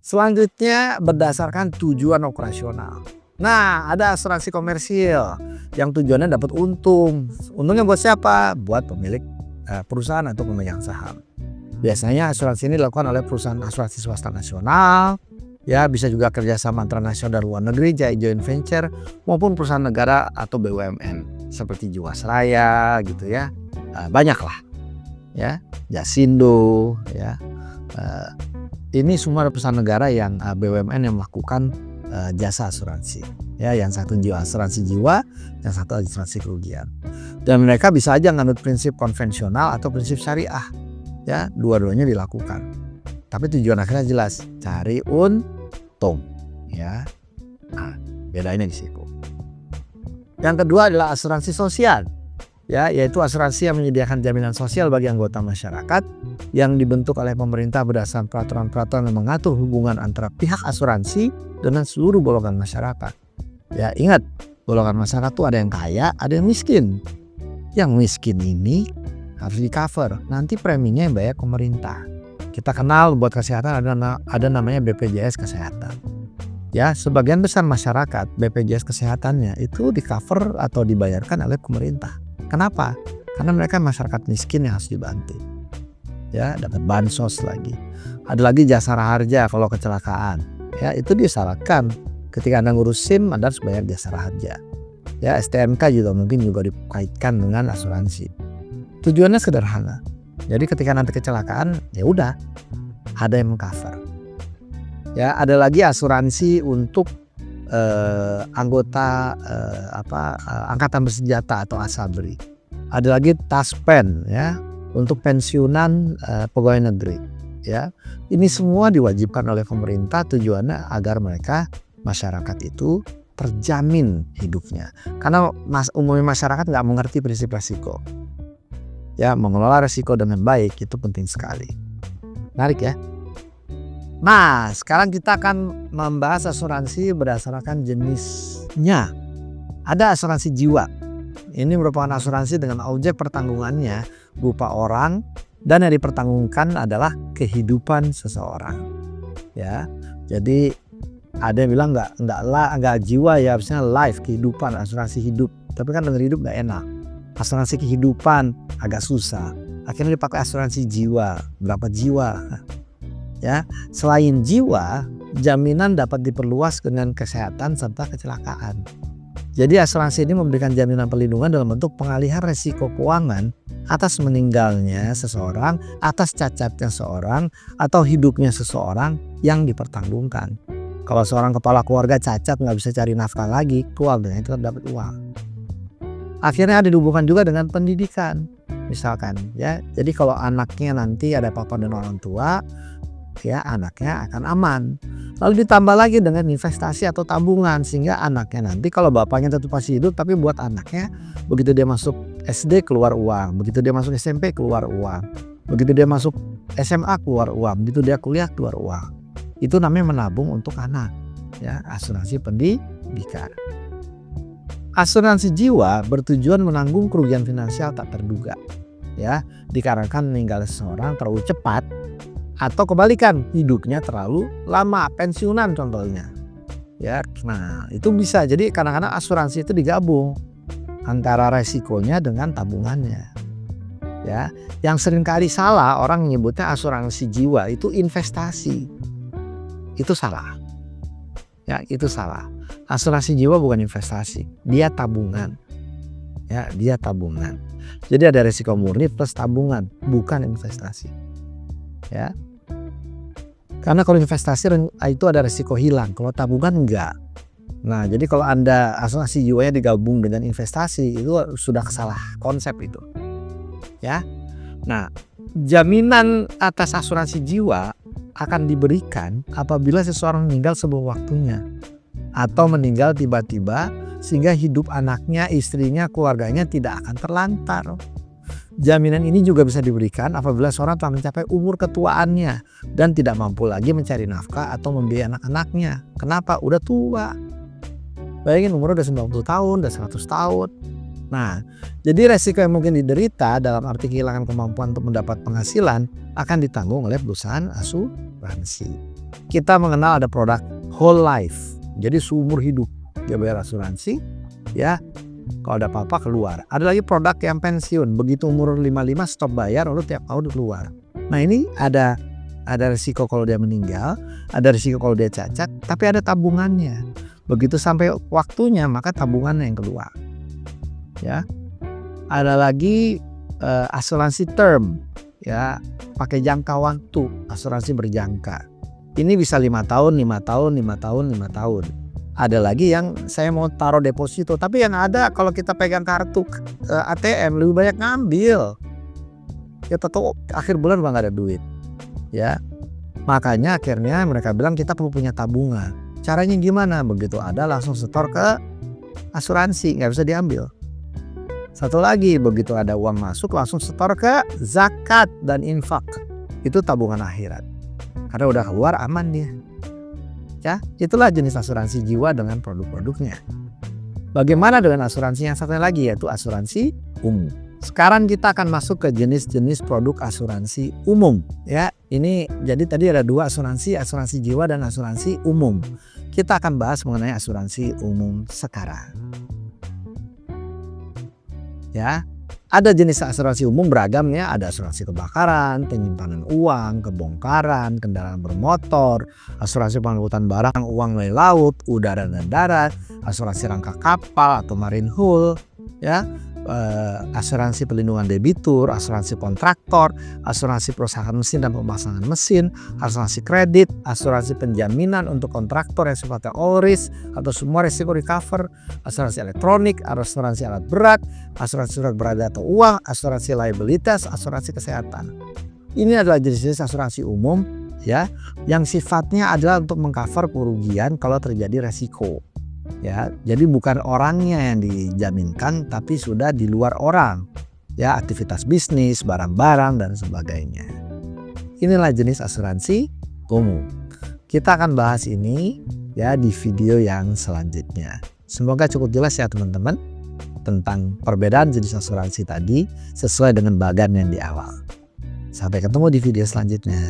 Selanjutnya berdasarkan tujuan operasional. Nah, ada asuransi komersil yang tujuannya dapat untung. Untungnya buat siapa? Buat pemilik perusahaan atau pemegang saham. Biasanya asuransi ini dilakukan oleh perusahaan asuransi swasta nasional, ya bisa juga kerjasama antara nasional dan luar negeri, joint venture, maupun perusahaan negara atau BUMN seperti Jiwasraya gitu ya. Banyak lah ya, Jasindo ya. Ini semua perusahaan negara yang BUMN yang melakukan jasa asuransi ya, yang satu asuransi jiwa, yang satu asuransi kerugian. Dan mereka bisa aja nganut prinsip konvensional atau prinsip syariah ya, dua-duanya dilakukan. Tapi tujuan akhirnya jelas, cari untung ya. Nah, bedainnya di situ. Yang kedua adalah asuransi sosial ya, yaitu asuransi yang menyediakan jaminan sosial bagi anggota masyarakat yang dibentuk oleh pemerintah berdasarkan peraturan-peraturan yang mengatur hubungan antara pihak asuransi dengan seluruh golongan masyarakat. Ya, ingat, golongan masyarakat itu ada yang kaya, ada yang miskin. Yang miskin ini harus di cover, nanti preminya yang bayar pemerintah. Kita kenal buat kesehatan ada namanya BPJS Kesehatan. Ya, sebagian besar masyarakat BPJS Kesehatannya itu di cover atau dibayarkan oleh pemerintah. Kenapa? Karena mereka masyarakat miskin yang harus dibantu. Ya, dapat bansos lagi. Ada lagi jasara harja kalau kecelakaan. Ya, itu disarankan ketika Anda ngurus SIM Anda harus bayar jasara harja. Ya, STNK juga mungkin juga dikaitkan dengan asuransi. Tujuannya sederhana. Jadi ketika nanti kecelakaan, ya udah ada yang mengcover. Ya, ada lagi asuransi untuk anggota angkatan bersenjata atau ASABRI. Ada lagi TASPEN ya, untuk pensiunan pegawai negeri ya. Ini semua diwajibkan oleh pemerintah, tujuannya agar mereka masyarakat itu terjamin hidupnya. Karena umumnya masyarakat nggak mengerti prinsip resiko. Ya, mengelola resiko dengan baik itu penting sekali. Menarik ya. Nah, sekarang kita akan membahas asuransi berdasarkan jenisnya. Ada asuransi jiwa. Ini merupakan asuransi dengan objek pertanggungannya berupa orang dan yang dipertanggungkan adalah kehidupan seseorang. Ya, jadi ada yang bilang nggak jiwa ya, harusnya life, kehidupan, asuransi hidup. Tapi kan dengan hidup nggak enak. Asuransi kehidupan agak susah. Akhirnya dipakai asuransi jiwa. Berapa jiwa? Ya, selain jiwa, jaminan dapat diperluas dengan kesehatan serta kecelakaan. Jadi asuransi ini memberikan jaminan perlindungan dalam bentuk pengalihan resiko keuangan atas meninggalnya seseorang, atas cacatnya seseorang, atau hidupnya seseorang yang dipertanggungkan. Kalau seorang kepala keluarga cacat nggak bisa cari nafkah lagi, keluarganya itu dapat uang. Akhirnya ada dihubungkan juga dengan pendidikan, misalkan ya. Jadi kalau anaknya nanti ada papa dan orang tua, ya anaknya akan aman. Lalu ditambah lagi dengan investasi atau tabungan, sehingga anaknya nanti kalau bapaknya tetap masih hidup, tapi buat anaknya begitu dia masuk SD keluar uang, begitu dia masuk SMP keluar uang, begitu dia masuk SMA keluar uang, begitu dia kuliah keluar uang. Itu namanya menabung untuk anak ya, asuransi pendidikan. Asuransi jiwa bertujuan menanggung kerugian finansial tak terduga ya, dikarenakan meninggal seseorang terlalu cepat atau kebalikan hidupnya terlalu lama, pensiunan contohnya ya. Nah, itu bisa jadi kadang-kadang asuransi itu digabung antara resikonya dengan tabungannya ya. Yang seringkali salah orang menyebutnya asuransi jiwa itu investasi. Itu salah ya, itu salah. Asuransi jiwa bukan investasi, dia tabungan ya, dia tabungan. Jadi ada resiko murni plus tabungan, bukan investasi ya. Karena kalau investasi itu ada resiko hilang, kalau tabungan enggak. Nah, jadi kalau Anda asuransi jiwanya digabung dengan investasi, itu sudah salah konsep itu ya. Nah, jaminan atas asuransi jiwa akan diberikan apabila seseorang meninggal sebelum waktunya atau meninggal tiba-tiba sehingga hidup anaknya, istrinya, keluarganya tidak akan terlantar. Jaminan ini juga bisa diberikan apabila seorang telah mencapai umur ketuaannya dan tidak mampu lagi mencari nafkah atau membiayai anak-anaknya. Kenapa? Udah tua. Bayangin umurnya udah 90 tahun, udah 100 tahun. Nah, jadi resiko yang mungkin diderita dalam arti kehilangan kemampuan untuk mendapat penghasilan akan ditanggung oleh perusahaan asuransi. Kita mengenal ada produk whole life, jadi seumur hidup dia bayar asuransi, ya kalau ada apa-apa keluar. Ada lagi produk yang pensiun, begitu umur 55 stop bayar lalu tiap tahun keluar. Nah ini ada risiko kalau dia meninggal, ada risiko kalau dia cacat, tapi ada tabungannya. Begitu sampai waktunya maka tabungannya yang keluar. Ya, ada lagi asuransi term, ya pakai jangka waktu, asuransi berjangka. Ini bisa 5 tahun, 5 tahun, 5 tahun, 5 tahun. Ada lagi yang saya mau taruh deposito, tapi yang ada kalau kita pegang kartu ATM lebih banyak ngambil. Ya tahu akhir bulan nggak ada duit, ya. Makanya akhirnya mereka bilang kita perlu punya tabungan. Caranya gimana? Begitu ada langsung setor ke asuransi, nggak bisa diambil. Satu lagi, begitu ada uang masuk langsung setor ke zakat dan infak. Itu tabungan akhirat. Karena udah keluar aman dia. Ya, itulah jenis asuransi jiwa dengan produk-produknya. Bagaimana dengan asuransi yang satu lagi, yaitu asuransi umum. Sekarang kita akan masuk ke jenis-jenis produk asuransi umum. Ya, ini jadi tadi ada 2 asuransi jiwa dan asuransi umum. Kita akan bahas mengenai asuransi umum sekarang. Ya, ada jenis asuransi umum beragam ya, ada asuransi kebakaran, penyimpanan uang, kebongkaran, kendaraan bermotor, asuransi pengangkutan barang, uang melalui laut, udara dan darat, asuransi rangka kapal atau marine hull, ya, asuransi pelindungan debitur, asuransi kontraktor, asuransi perusahaan mesin dan pemasangan mesin, asuransi kredit, asuransi penjaminan untuk kontraktor yang sifatnya all risk atau semua risiko recover, asuransi elektronik, asuransi alat berat, asuransi surat berharga atau uang, asuransi liabilitas, asuransi kesehatan. Ini adalah jenis-jenis asuransi umum ya yang sifatnya adalah untuk mengcover kerugian kalau terjadi resiko. Ya, jadi bukan orangnya yang dijaminkan tapi sudah di luar orang. Ya, aktivitas bisnis, barang-barang dan sebagainya. Inilah jenis asuransi umum. Kita akan bahas ini ya di video yang selanjutnya. Semoga cukup jelas ya teman-teman tentang perbedaan jenis asuransi tadi sesuai dengan bagan yang di awal. Sampai ketemu di video selanjutnya.